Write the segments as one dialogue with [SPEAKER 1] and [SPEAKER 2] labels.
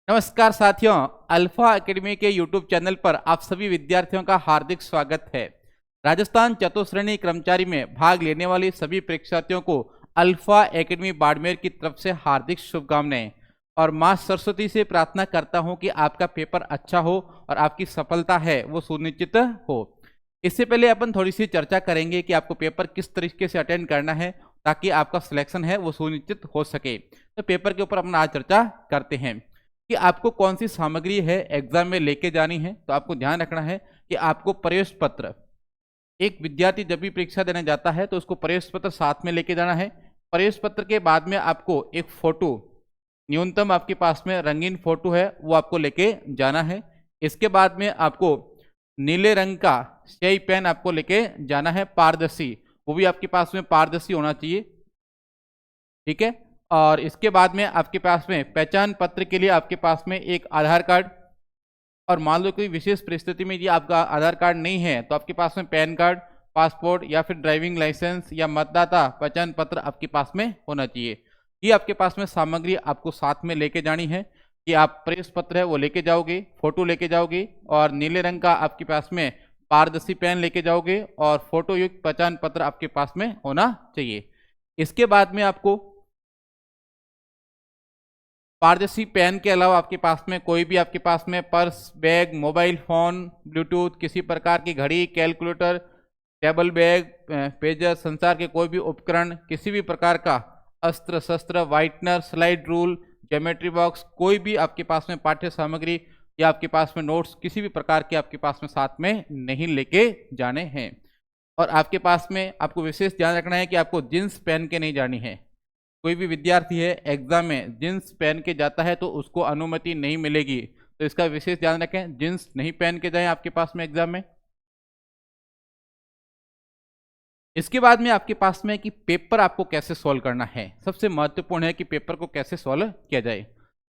[SPEAKER 1] नमस्कार साथियों, alpha academy के यूट्यूब चैनल पर आप सभी विद्यार्थियों का हार्दिक स्वागत है। राजस्थान चतुश्रेणी कर्मचारी में भाग लेने वाले सभी परीक्षार्थियों को अल्फा एकेडमी बाड़मेर की तरफ से हार्दिक शुभकामनाएं और मां सरस्वती से प्रार्थना करता हूं कि आपका पेपर अच्छा हो और आपकी सफलता है वो सुनिश्चित हो। इससे पहले अपन थोड़ी सी चर्चा करेंगे कि आपको पेपर किस तरीके से अटेंड करना है ताकि आपका सिलेक्शन है वो सुनिश्चित हो सके। तो पेपर के ऊपर अपन आज चर्चा करते हैं कि आपको कौन सी सामग्री है एग्जाम में लेके जानी है। तो आपको ध्यान रखना है कि आपको प्रवेश पत्र, एक विद्यार्थी जब भी परीक्षा देने जाता है तो उसको प्रवेश पत्र साथ में लेके जाना है। प्रवेश पत्र के बाद में आपको एक फोटो, न्यूनतम आपके पास में रंगीन फोटो है वो आपको लेके जाना है। इसके बाद में आपको नीले रंग का स्याही पेन आपको लेके जाना है, पारदर्शी, वो भी आपके पास में पारदर्शी होना चाहिए, ठीक है। और इसके बाद में आपके पास में पहचान पत्र के लिए आपके पास में एक आधार कार्ड, और मान लो कोई विशेष परिस्थिति में ये आपका आधार कार्ड नहीं है तो आपके पास में पैन कार्ड, पासपोर्ट या फिर ड्राइविंग लाइसेंस या मतदाता पहचान पत्र आपके पास में होना चाहिए। ये आपके पास में सामग्री आपको साथ में लेके जानी है कि आप प्रेस पत्र है वो लेके जाओगे, फोटो लेके जाओगे और नीले रंग का आपके पास में पारदर्शी पेन लेके जाओगे और फोटो युक्त पहचान पत्र आपके पास में होना चाहिए। इसके बाद में आपको पारदर्शी पेन के अलावा आपके पास में कोई भी आपके पास में purse, bag, mobile phone, Bluetooth, किसी प्रकार की घड़ी, कैलकुलेटर, टेबल बैग, पेजर, संचार के कोई भी उपकरण, किसी भी प्रकार का अस्त्र शस्त्र, whitener, slide rule, geometry box, कोई भी आपके पास में पाठ्य सामग्री या आपके पास में नोट्स किसी भी प्रकार के आपके पास में साथ में नहीं लेके जाने हैं। और आपके पास में आपको विशेष ध्यान रखना है कि आपको जींस पहन के नहीं जानी है। कोई भी विद्यार्थी है एग्जाम में जींस पहन के जाता है तो उसको अनुमति नहीं मिलेगी, तो इसका विशेष ध्यान रखें, जींस नहीं पहन के जाएं आपके पास में एग्जाम में। इसके बाद में आपके पास में कि पेपर आपको कैसे सॉल्व करना है, सबसे महत्वपूर्ण है कि पेपर को कैसे सॉल्व किया जाए।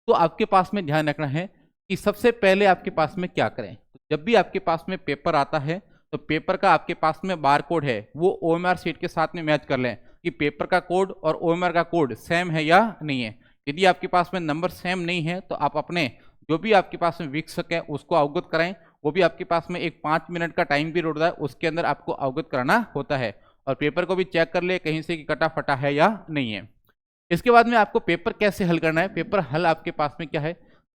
[SPEAKER 1] तो आपके पास में ध्यान रखना है कि सबसे पहले आपके पास में क्या करें। जब भी आपके पास में पेपर आता है तो पेपर का आपके पास में बार कोड है वो ओएमआर शीट के साथ में मैच कर लें कि पेपर का कोड और ओएमआर का कोड सेम है या नहीं है। यदि आपके पास में नंबर सेम नहीं है तो आप अपने जो भी आपके पास में वीक्षक है उसको अवगत कराएं। वो भी आपके पास में एक 5 मिनट का टाइम पीरियड होता है, उसके अंदर आपको अवगत कराना होता है। और पेपर को भी चेक कर ले कहीं से कि कटा फटा है या नहीं है। इसके बाद में आपको पेपर कैसे हल करना है, पेपर हल आपके पास में क्या है।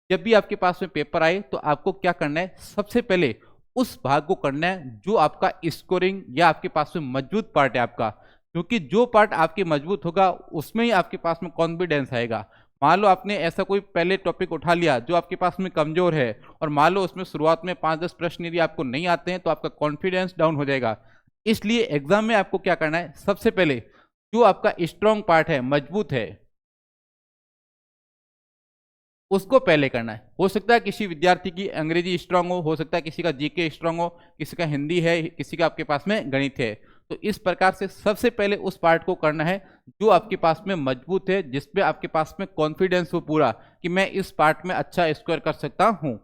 [SPEAKER 1] जब भी आपके पास में पेपर आए तो आपको क्या करना है, सबसे पहले उस भाग को करना है जो आपका स्कोरिंग या आपके पास में मजबूत पार्ट है आपका, क्योंकि जो पार्ट आपकी मजबूत होगा उसमें ही आपके पास में कॉन्फिडेंस आएगा। मान लो आपने ऐसा कोई पहले टॉपिक उठा लिया जो आपके पास में कमजोर है और मान लो उसमें शुरुआत में 5-10 प्रश्न यदि आपको नहीं आते हैं तो आपका कॉन्फिडेंस डाउन हो जाएगा। इसलिए एग्जाम में आपको क्या करना है, सबसे पहले जो आपका स्ट्रॉन्ग पार्ट है, मजबूत है, उसको पहले करना है। हो सकता है किसी विद्यार्थी की अंग्रेजी स्ट्रांग हो सकता है किसी का जीके स्ट्रांग हो, किसी का हिंदी है, किसी का आपके पास में गणित है। तो इस प्रकार से सबसे पहले उस पार्ट को करना है जो आपके पास में मजबूत है, जिसपे आपके पास में कॉन्फिडेंस हो पूरा कि मैं इस पार्ट में अच्छा स्कोर कर सकता हूं।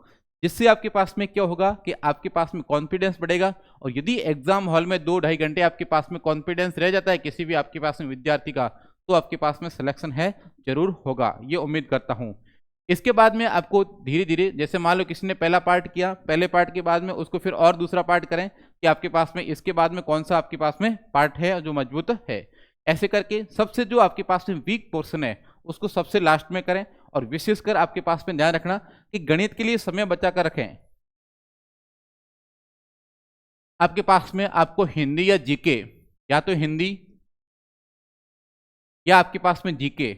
[SPEAKER 1] जिससे आपके पास में क्या होगा कि आपके पास में कॉन्फिडेंस बढ़ेगा। और यदि एग्जाम हॉल में 2-2.5 घंटे आपके पास में कॉन्फिडेंस रह जाता है किसी भी आपके पास में विद्यार्थी का, तो आपके पास में सिलेक्शन है जरूर होगा, ये उम्मीद करता हूं। इसके बाद में आपको धीरे धीरे, जैसे मान लो किसी ने पहला पार्ट किया, पहले पार्ट के बाद में उसको फिर और दूसरा पार्ट करें कि आपके पास में इसके बाद में कौन सा आपके पास में पार्ट है जो मजबूत है। ऐसे करके सबसे जो आपके पास में वीक पोर्शन है उसको सबसे लास्ट में करें। और विशेषकर आपके पास में ध्यान रखना कि गणित के लिए समय बचा कर रखें। आपके पास में आपको हिंदी या जीके, या तो हिंदी या आपके पास में जीके,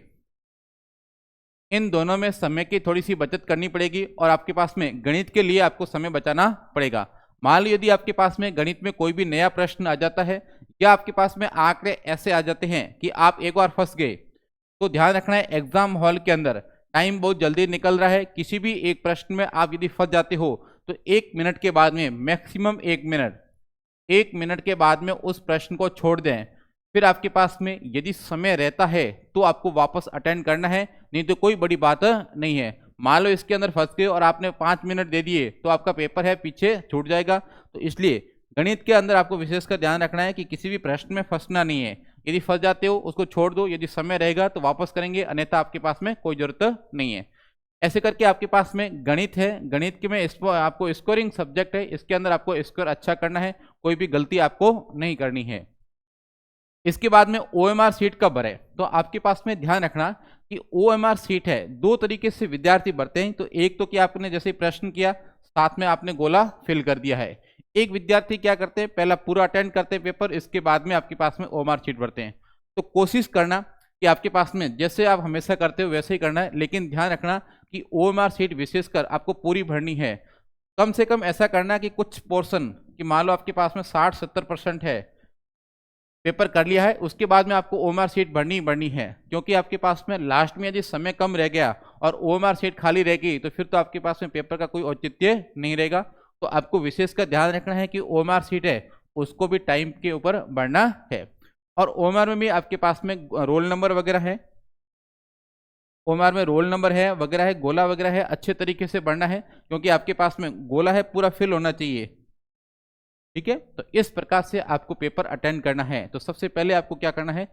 [SPEAKER 1] इन दोनों में समय की थोड़ी सी बचत करनी पड़ेगी और आपके पास में गणित के लिए आपको समय बचाना पड़ेगा। मान लो यदि आपके पास में गणित में कोई भी नया प्रश्न आ जाता है या आपके पास में आंकड़े ऐसे आ जाते हैं कि आप एक बार फंस गए, तो ध्यान रखना है एग्जाम हॉल के अंदर टाइम बहुत जल्दी निकल रहा है। किसी भी एक प्रश्न में आप यदि फंस जाते हो तो 1 मिनट के बाद में, मैक्सिमम 1 मिनट के बाद में उस प्रश्न को छोड़ दें। फिर आपके पास में यदि समय रहता है तो आपको वापस अटेंड करना है, नहीं तो कोई बड़ी बात नहीं है। मान लो इसके अंदर फंस गए और आपने 5 मिनट दे दिए तो आपका पेपर है पीछे छूट जाएगा। तो इसलिए गणित के अंदर आपको विशेषकर ध्यान रखना है कि किसी भी प्रश्न में फंसना नहीं है। यदि फंस जाते हो उसको छोड़ दो, यदि समय रहेगा तो वापस करेंगे, अन्यथा आपके पास में कोई जरूरत नहीं है। ऐसे करके आपके पास में गणित है, गणित के में आपको स्कोरिंग सब्जेक्ट है, इसके अंदर आपको स्कोर अच्छा करना है, कोई भी गलती आपको नहीं करनी है। इसके बाद में OMR सीट कब भरे, तो आपके पास में ध्यान रखना कि OMR सीट है, दो तरीके से विद्यार्थी भरते हैं। तो एक तो कि आपने जैसे प्रश्न किया साथ में आपने गोला फिल कर दिया है। एक विद्यार्थी क्या करते हैं, पहला पूरा अटेंड करते हैं पेपर, इसके बाद में आपके पास में OMR सीट भरते हैं। तो कोशिश करना कि आपके पास में जैसे आप हमेशा करते हो वैसे ही करना है, लेकिन ध्यान रखना कि OMR सीट विशेषकर आपको पूरी भरनी है। कम से कम ऐसा करना कि कुछ पोर्शन कि मान लो आपके पास में 60-70% है, पेपर कर लिया है, उसके बाद में आपको OMR सीट भरनी है, क्योंकि आपके पास में लास्ट में यदि समय कम रह गया और OMR सीट खाली रह गई तो फिर तो आपके पास में पेपर का कोई औचित्य नहीं रहेगा। तो आपको विशेषकर ध्यान रखना है कि OMR सीट है उसको भी टाइम के ऊपर भरना है। और OMR में भी आपके पास में रोल नंबर वगैरह है, OMR में रोल नंबर है वगैरह है, गोला वगैरह है, अच्छे तरीके से भरना है, क्योंकि आपके पास में गोला है पूरा फिल होना चाहिए। ठीक है, तो इस प्रकार से आपको पेपर अटेंड करना है। तो सबसे पहले आपको क्या करना है,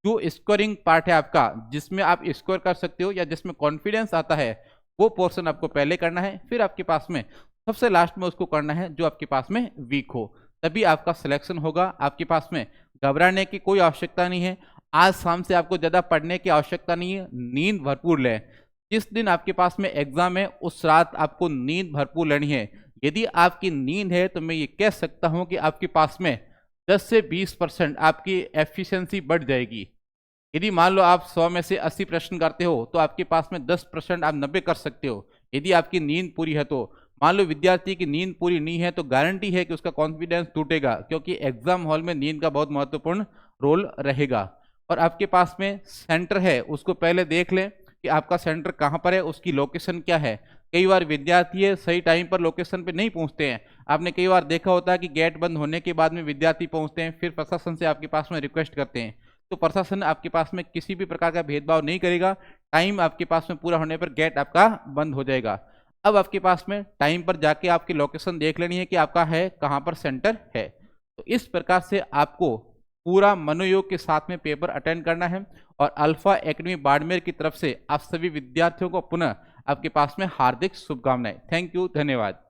[SPEAKER 1] जो स्कोरिंग पार्ट है आपका, जिसमें आप स्कोर कर सकते हो या जिसमें कॉन्फिडेंस आता है, वो पोर्शन आपको पहले करना है। फिर आपके पास में सबसे लास्ट में उसको करना है जो आपके पास में वीक हो, तभी आपका सिलेक्शन होगा। आपके पास में घबराने की कोई आवश्यकता नहीं है। आज शाम से आपको ज़्यादा पढ़ने की आवश्यकता नहीं है, नींद भरपूर लें। जिस दिन आपके पास में एग्जाम है उस रात आपको नींद भरपूर लेनी है। यदि आपकी नींद है तो मैं ये कह सकता हूं कि आपके पास में 10 से 20% आपकी एफिशिएंसी बढ़ जाएगी। यदि मान लो आप 100 में से 80 प्रश्न करते हो तो आपके पास में 10% आप 90 कर सकते हो, यदि आपकी नींद पूरी है तो। मान लो विद्यार्थी की नींद पूरी नहीं है तो गारंटी है कि उसका कॉन्फिडेंस टूटेगा, क्योंकि एग्जाम हॉल में नींद का बहुत महत्वपूर्ण रोल रहेगा। और आपके पास में सेंटर है उसको पहले देख लें कि आपका सेंटर कहाँ पर है, उसकी लोकेशन क्या है। कई बार विद्यार्थी है सही टाइम पर लोकेशन पे नहीं पहुंचते हैं। आपने कई बार देखा होता है कि गेट बंद होने के बाद में विद्यार्थी पहुंचते हैं, फिर प्रशासन से आपके पास में रिक्वेस्ट करते हैं। तो प्रशासन आपके पास में किसी भी प्रकार का भेदभाव नहीं करेगा, टाइम आपके पास में पूरा होने पर गेट आपका बंद हो जाएगा। अब आपके पास में टाइम पर जाके आपकी लोकेशन देख लेनी है कि आपका है कहाँ पर सेंटर है। तो इस प्रकार से आपको पूरा मनोयोग के साथ में पेपर अटेंड करना है। और अल्फा एकेडमी बाड़मेर की तरफ से आप सभी विद्यार्थियों को पुनः आपके पास में हार्दिक शुभकामनाएं। थैंक यू, धन्यवाद।